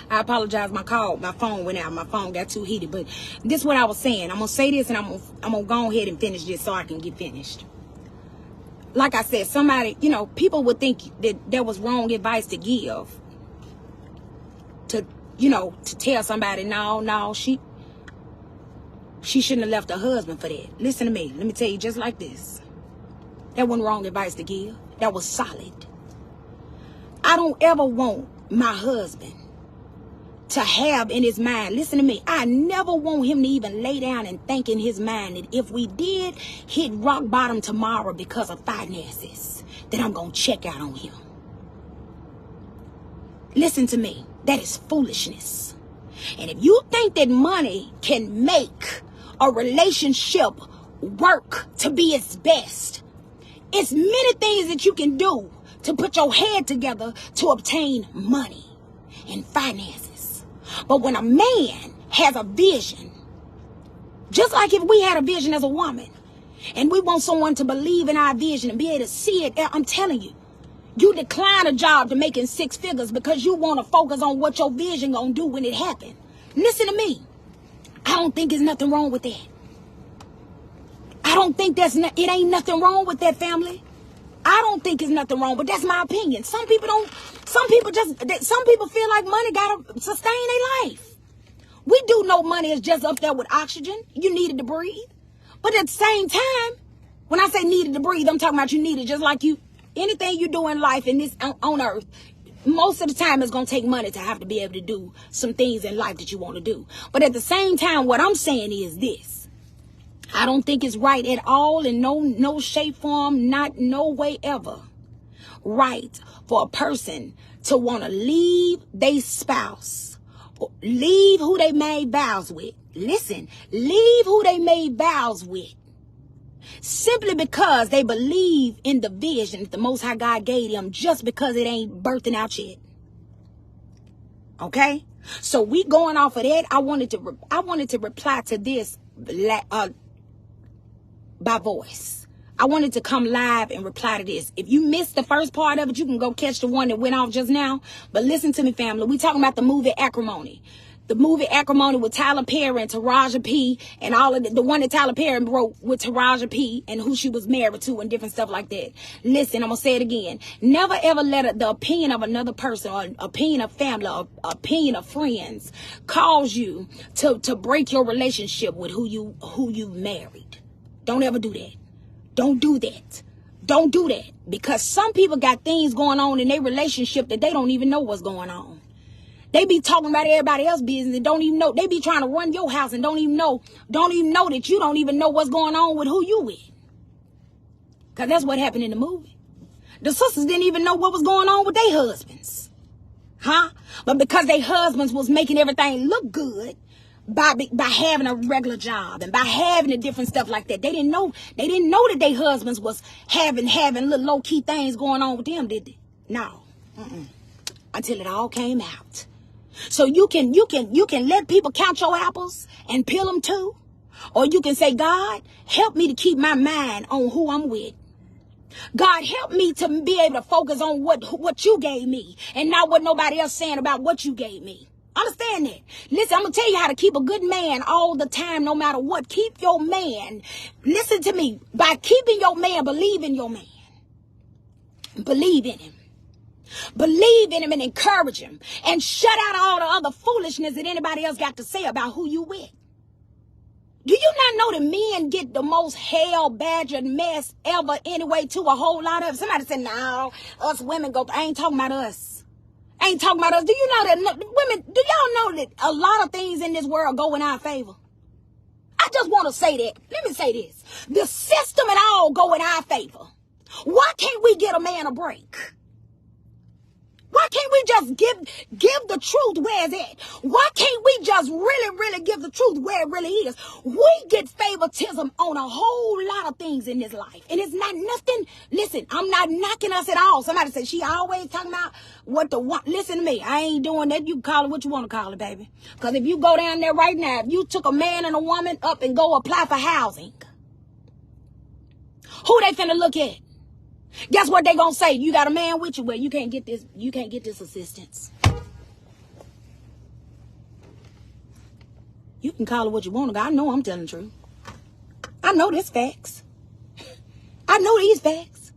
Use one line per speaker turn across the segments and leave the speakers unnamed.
I apologize. My phone went out. My phone got too heated. But this is what I was saying. I'm going to say this and I'm going to go ahead and finish this so I can get finished. Like I said, somebody, you know, people would think that there was wrong advice to give. To, you know, to tell somebody, no, she shouldn't have left her husband for that. Listen to me. Let me tell you just like this. That wasn't wrong advice to give. That was solid. I don't ever want my husband to have in his mind, listen to me, I never want him to even lay down and think in his mind that if we did hit rock bottom tomorrow because of finances, that I'm going to check out on him. Listen to me. That is foolishness. And if you think that money can make a relationship work to be its best, it's many things that you can do to put your head together to obtain money and finances. But when a man has a vision, just like if we had a vision as a woman, and we want someone to believe in our vision and be able to see it, I'm telling you, you decline a job to making 6 figures because you want to focus on what your vision gonna do when it happens. Listen to me. I don't think there's nothing wrong with that. I don't think it ain't nothing wrong with that, family. I don't think there's nothing wrong, but that's my opinion. Some people feel like money gotta sustain their life. We do know money is just up there with oxygen. You need it to breathe. But at the same time, when I say needed to breathe, I'm talking about you need it just like anything you do in life in this on earth. Most of the time it's going to take money to have to be able to do some things in life that you want to do. But at the same time, what I'm saying is this. I don't think it's right at all in no shape, form, not no way ever right for a person to want to leave their spouse, or leave who they made vows with. Listen, leave who they made vows with simply because they believe in the vision that the Most High God gave them, just because it ain't birthing out yet. Okay? So we going off of that. I wanted to reply to this by voice. I wanted to come live and reply to this. If you missed the first part of it, you can go catch the one that went off just now. But listen to me, family. We talking about the movie Acrimony. The movie Acrimony with Tyler Perry and Taraji P. and all of the one that Tyler Perry wrote with Taraji P. and who she was married to and different stuff like that. Listen, I'm going to say it again. Never ever let the opinion of another person or opinion of family or opinion of friends cause you to break your relationship with who you married. Don't ever do that. Don't do that. Don't do that. Because some people got things going on in their relationship that they don't even know what's going on. They be talking about everybody else's business and don't even know. They be trying to run your house and don't even know that you don't even know what's going on with who you with. Because that's what happened in the movie. The sisters didn't even know what was going on with their husbands. Huh? But because their husbands was making everything look good, by having a regular job and by having the different stuff like that. They didn't know that their husbands was having little low-key things going on with them, did they? No. Until it all came out. So you can let people count your apples and peel them too. Or you can say, God, help me to keep my mind on who I'm with. God, help me to be able to focus on what you gave me and not what nobody else saying about what you gave me. Understand that. Listen, I'm going to tell you how to keep a good man all the time, no matter what. Keep your man. Listen to me. By keeping your man, believe in your man. Believe in him. Believe in him and encourage him. And shut out all the other foolishness that anybody else got to say about who you with. Do you not know that men get the most hell-badgered mess ever anyway to a whole lot of it? Somebody said, no, us women go. I ain't talking about us. I ain't talking about us. Do you know that women, do y'all know that a lot of things in this world go in our favor? I just want to say that. Let me say this. The system and all go in our favor. Why can't we get a man a break? Why can't we just give the truth where it's at? Why can't we just really give the truth where it really is? We get favoritism on a whole lot of things in this life. And it's not nothing. Listen, I'm not knocking us at all. Somebody said she always talking about what the one. Listen to me. I ain't doing that. You can call it what you want to call it, baby. Because if you go down there right now, if you took a man and a woman up and go apply for housing, who they finna look at? Guess what they gonna say? You got a man with you? Well, you can't get this assistance. You can call it what you want to. I know I'm telling the truth. I know this facts. I know these facts.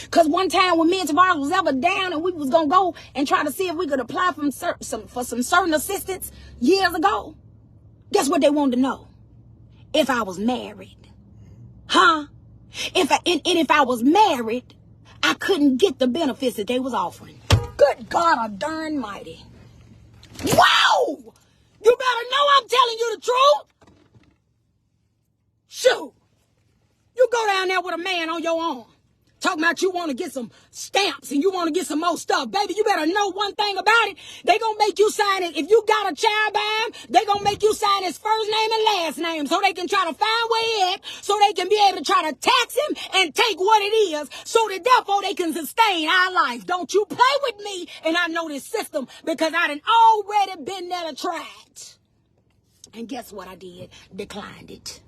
Because one time when me and Tirvarrus was ever down and we was going to go and try to see if we could apply for some certain assistance years ago, guess what they wanted to know? If I was married. Huh? If I was married, I couldn't get the benefits that they was offering. Good God, a darn mighty. Wow! You better know I'm telling you the truth. Shoot. You go down there with a man on your arm. Talking about you want to get some stamps and you want to get some more stuff. Baby, you better know one thing about it. They going to make you sign it. If you got a child by him, they going to make you sign his first name and last name so they can try to find where he at, so they can be able to try to tax him and take what it is so that therefore they can sustain our life. Don't you play with me, and I know this system because I done already been there to try it. And guess what I did? Declined it.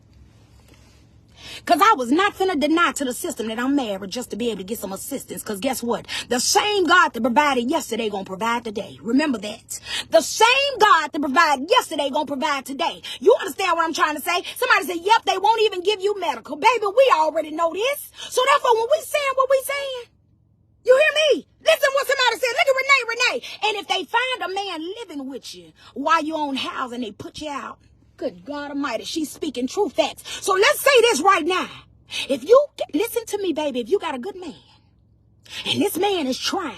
Because I was not finna deny to the system that I'm married just to be able to get some assistance. Because guess what? The same God that provided yesterday gonna provide today. Remember that. The same God that provided yesterday gonna provide today. You understand what I'm trying to say? Somebody said, yep, they won't even give you medical. Baby, we already know this. So therefore, when we saying what we saying, you hear me? Listen what somebody said. Look at Renee. And if they find a man living with you while you own housing, they put you out. Good God Almighty, she's speaking true facts. So let's say this right now. If you, listen to me, baby, if you got a good man, and this man is trying,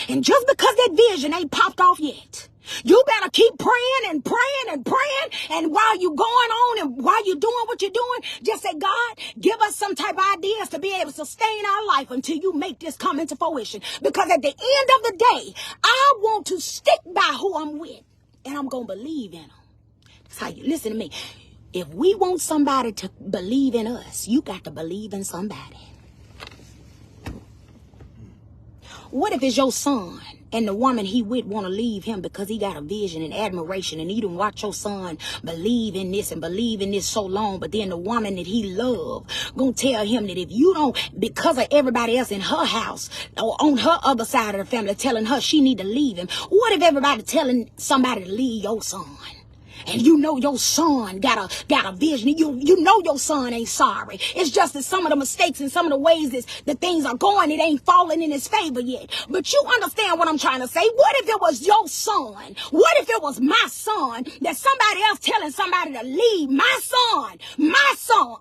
and just because that vision ain't popped off yet, you better keep praying and praying and praying, and while you going on and while you doing what you're doing, just say, God, give us some type of ideas to be able to sustain our life until you make this come into fruition. Because at the end of the day, I want to stick by who I'm with, and I'm going to believe in them. That's how you listen to me. If we want somebody to believe in us, you got to believe in somebody. What if it's your son and the woman he with want to leave him because he got a vision and admiration, and he done watch your son believe in this and believe in this so long, but then the woman that he love gonna tell him that if you don't, because of everybody else in her house or on her other side of the family telling her she need to leave him, what if everybody telling somebody to leave your son? And you know your son got a vision. You know your son ain't sorry. It's just that some of the mistakes and some of the ways that things are going, it ain't falling in his favor yet. But you understand what I'm trying to say? What if it was your son? What if it was my son that somebody else telling somebody to leave my son? My son.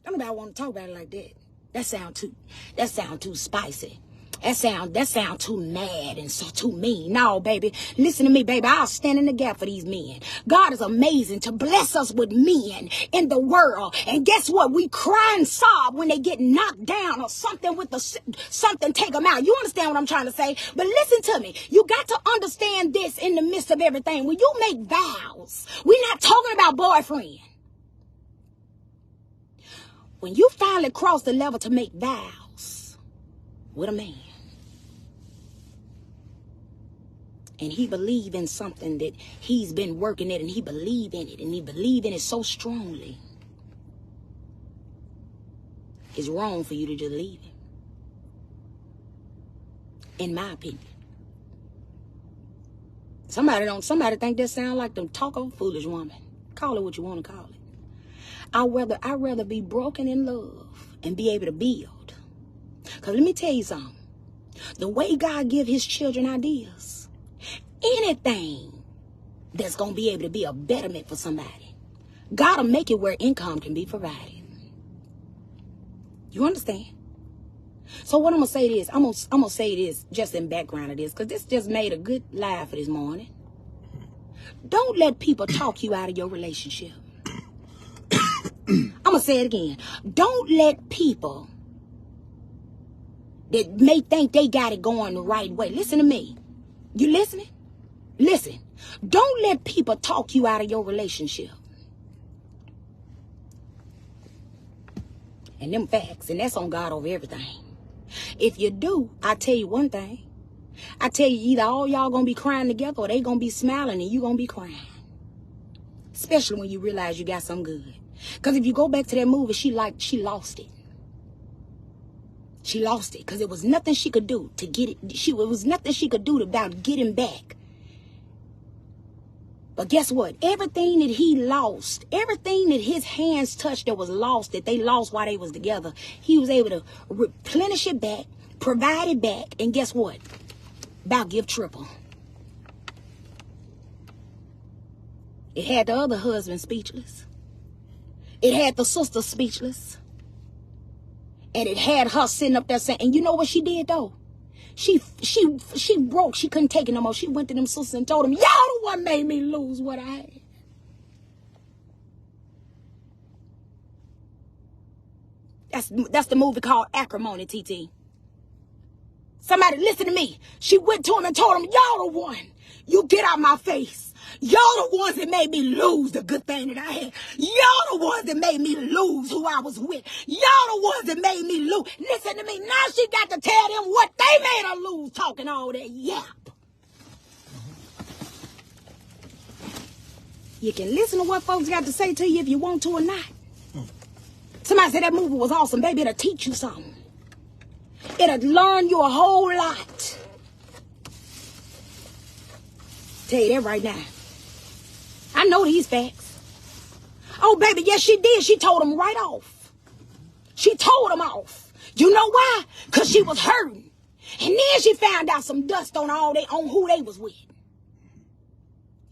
Nobody want to talk about it like that. That sound too spicy. That sound too mad and so too mean. No, baby. Listen to me, baby. I'll stand in the gap for these men. God is amazing to bless us with men in the world. And guess what? We cry and sob when they get knocked down or something something take them out. You understand what I'm trying to say? But listen to me. You got to understand this in the midst of everything. When you make vows, we're not talking about boyfriend. When you finally cross the level to make vows with a man, and he believe in something that he's been working at, and he believe in it, and he believe in it so strongly, it's wrong for you to just leave him. In my opinion. Somebody think that sound like the talk of a foolish woman. Call it what you want to call it. I'd rather be broken in love and be able to build. Because let me tell you something. The way God give his children ideas, anything that's going to be able to be a betterment for somebody, God will make it where income can be provided. You understand? So what I'm going to say is, I'm going to say this just in background of this, because this just made a good live for this morning. Don't let people talk you out of your relationship. I'm going to say it again. Don't let people that may think they got it going the right way. Listen to me. You listening? Listen. Don't let people talk you out of your relationship. And them facts. And that's on God over everything. If you do, I tell you one thing. I tell you, either all y'all gonna be crying together or they gonna be smiling and you gonna be crying. Especially when you realize you got something good. Because if you go back to that movie, she lost it. She lost it because there was nothing she could do to get it. It was nothing she could do about getting back But guess what? Everything that he lost, everything that his hands touched that was lost, that they lost while they was together, he was able to replenish it back, provide it back, and guess what? About give triple. It had the other husband speechless. It had the sister speechless. And it had her sitting up there saying, and you know what she did though? She broke. She couldn't take it no more. She went to them sisters and told them, y'all the one made me lose what I had. That's the movie called Acrimony, TT. Somebody listen to me. She went to him and told him, y'all the one. You get out my face. Y'all the ones that made me lose the good thing that I had. Y'all the ones that made me lose who I was with. Y'all the ones that made me lose. Listen to me. Now she got to tell them what they made her lose talking all that yap. You can listen to what folks got to say to you if you want to or not. Somebody said that movie was awesome. Baby, it'll teach you something. It'll learn you a whole lot. Tell you that right now. I know these facts. Oh, baby, yes, she did. She told him right off. She told him off. You know why? Because she was hurting. And then she found out some dust on who they was with.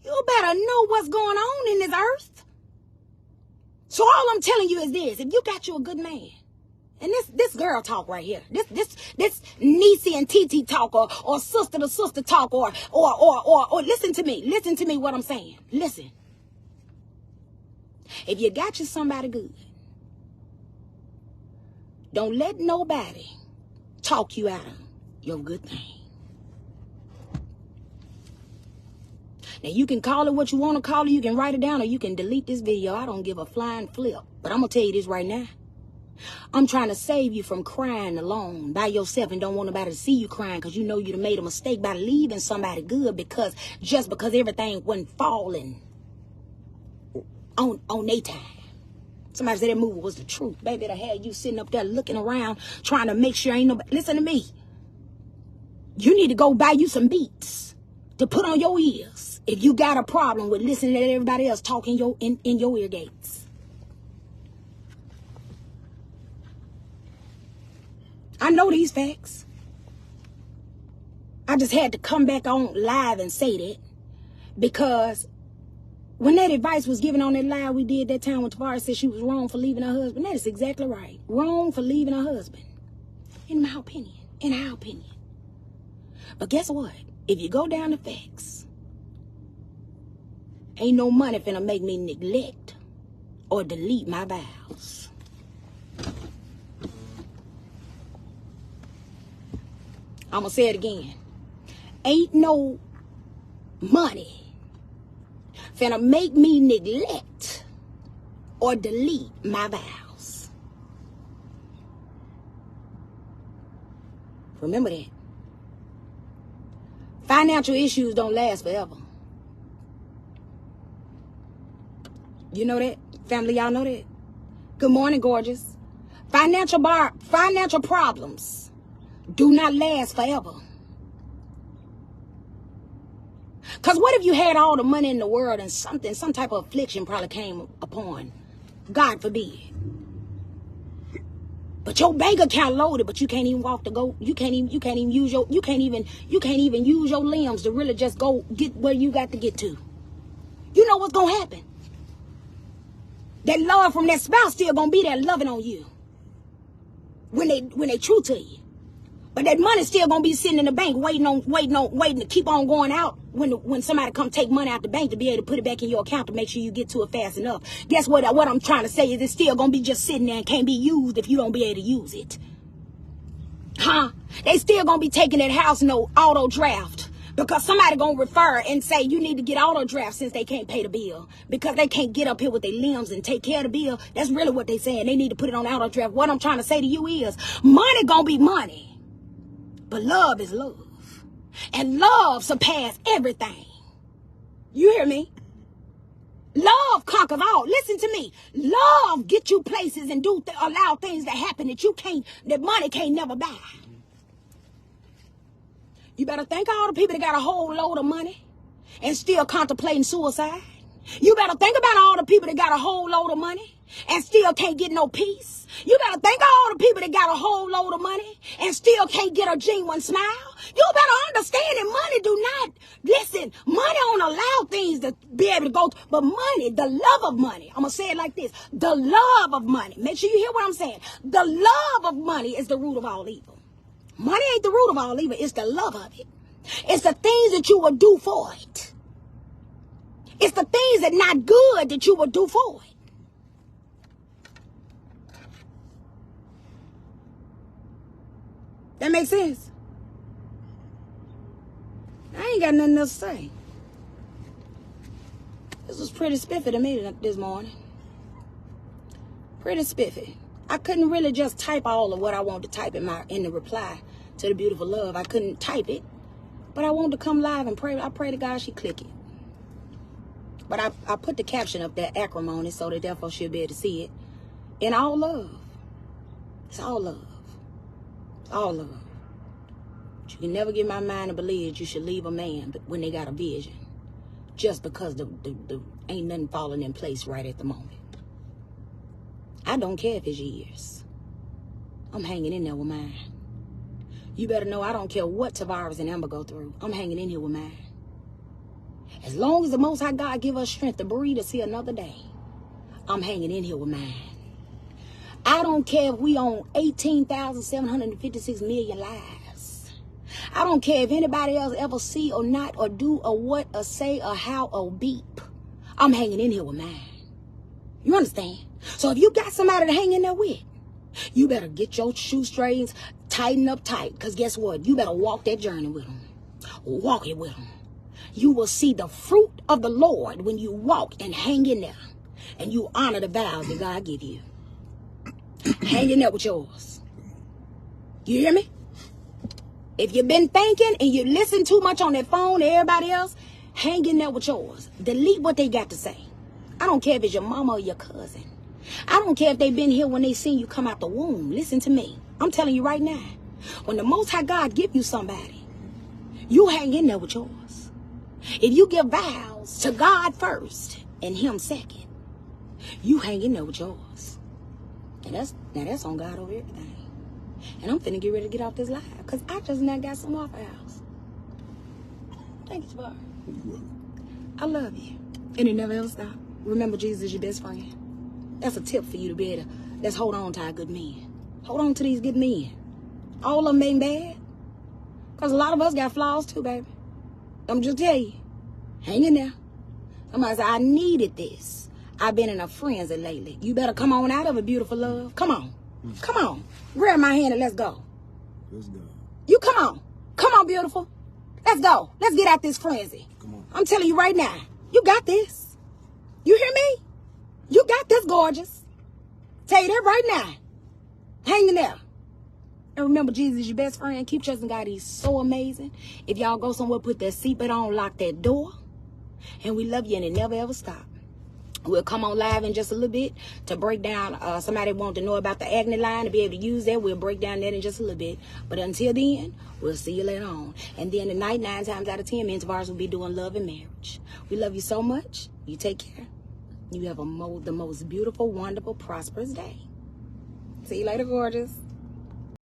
You better know what's going on in this earth. So all I'm telling you is this. If you got you a good man, and this girl talk right here, this Niecy and TT talk, or sister to sister talk, or listen to me what I'm saying. Listen. If you got you somebody good, don't let nobody talk you out of your good thing. Now you can call it what you want to call it, you can write it down, or you can delete this video. I don't give a flying flip. But I'm gonna tell you this right now. I'm trying to save you from crying alone by yourself and don't want nobody to see you crying because you know you done made a mistake by leaving somebody good because everything wasn't falling on their time. Somebody said that movie was the truth. Baby, it'll have you sitting up there looking around trying to make sure ain't nobody. Listen to me. You need to go buy you some beats to put on your ears if you got a problem with listening to everybody else talking in your ear gates. I know these facts. I just had to come back on live and say that because when that advice was given on that live we did that time when Tirvarrus said she was wrong for leaving her husband, that is exactly right. Wrong for leaving her husband. In my opinion. In our opinion. But guess what? If you go down the facts, ain't no money finna make me neglect or delete my vows. I'm going to say it again. Ain't no money finna make me neglect or delete my vows. Remember that. Financial issues don't last forever. You know that? Family, y'all know that? Good morning, gorgeous. Financial problems do not last forever. Because what if you had all the money in the world and some type of affliction probably came upon? God forbid. But your bank account loaded, but you can't even walk to go. You can't even use your limbs to really just go get where you got to get to. You know what's gonna happen? That love from that spouse still gonna be there loving on you when they true to you. But that money still gonna be sitting in the bank waiting to keep on going out when somebody come take money out the bank to be able to put it back in your account to make sure you get to it fast enough. Guess what? What I'm trying to say is it's still gonna be just sitting there and can't be used if you don't be able to use it. Huh? They still gonna be taking that house note auto draft because somebody gonna refer and say you need to get auto draft since they can't pay the bill because they can't get up here with their limbs and take care of the bill. That's really what they saying. They need to put it on auto draft. What I'm trying to say to you is money gonna be money. But love is love. And love surpasses everything. You hear me? Love conquers all. Listen to me. Love get you places and allow things to happen that money can't never buy. You better thank all the people that got a whole load of money and still contemplating suicide. You better think about all the people that got a whole load of money and still can't get no peace. You better think of all the people that got a whole load of money and still can't get a genuine smile. You better understand that money do not, listen, money don't allow things to be able to go, but money, the love of money, I'm going to say it like this, the love of money, make sure you hear what I'm saying. The love of money is the root of all evil. Money ain't the root of all evil, it's the love of it. It's the things that you will do for it. It's the things that not good that you will do for it. That makes sense? I ain't got nothing else to say. This was pretty spiffy to me this morning. Pretty spiffy. I couldn't really just type all of what I wanted to type in the reply to the beautiful love. I couldn't type it. But I wanted to come live and pray. I pray to God she click it. But I put the caption up there, Acrimony, so that therefore she'll be able to see it. In all love. It's all love. It's all love. But you can never get my mind to believe that you should leave a man when they got a vision. Just because the ain't nothing falling in place right at the moment. I don't care if it's years. I'm hanging in there with mine. You better know I don't care what Tirvarrus and Amber go through. I'm hanging in here with mine. As long as the Most High God give us strength to breathe to see another day, I'm hanging in here with mine. I don't care if we own 18,756 million lives. I don't care if anybody else ever see or not or do or what or say or how or beep. I'm hanging in here with mine. You understand? So if you got somebody to hang in there with, you better get your shoestrings tighten up tight. Because guess what? You better walk that journey with them. Walk it with them. You will see the fruit of the Lord when you walk and hang in there. And you honor the vows that God give you. Hang in there with yours. You hear me? If you've been thinking and you listen too much on that phone to everybody else, hang in there with yours. Delete what they got to say. I don't care if it's your mama or your cousin. I don't care if they've been here when they seen you come out the womb. Listen to me. I'm telling you right now. When the Most High God give you somebody, you hang in there with yours. If you give vows to God first and Him second, you hang in there with yours. And that's on God over everything. And I'm finna get ready to get off this live because I just now got some Waffle House. Thank you, Bar. I love you. And it never ever stop. Remember, Jesus is your best friend. That's a tip for you to be able to, let's hold on to our good men. Hold on to these good men. All of them ain't bad. Because a lot of us got flaws too, baby. I'm just tell you. Hang in there. Somebody said, I needed this. I've been in a frenzy lately. You better come on out of it, beautiful love. Come on. Come on. Grab my hand and let's go.
Let's go.
You come on. Come on, beautiful. Let's go. Let's get out this frenzy.
Come on.
I'm telling you right now. You got this. You hear me? You got this, gorgeous. Tell you that right now. Hang in there. And remember, Jesus is your best friend. Keep trusting God. He's so amazing. If y'all go somewhere, put that seatbelt on, lock that door. And we love you, and it never, ever stop. We'll come on live in just a little bit to break down. Somebody want to know about the Acne line to be able to use that. We'll break down that in just a little bit. But until then, we'll see you later on. And then tonight, 9 times out of 10, me and Tirvarrus will be doing love and marriage. We love you so much. You take care. You have the most beautiful, wonderful, prosperous day. See you later, gorgeous.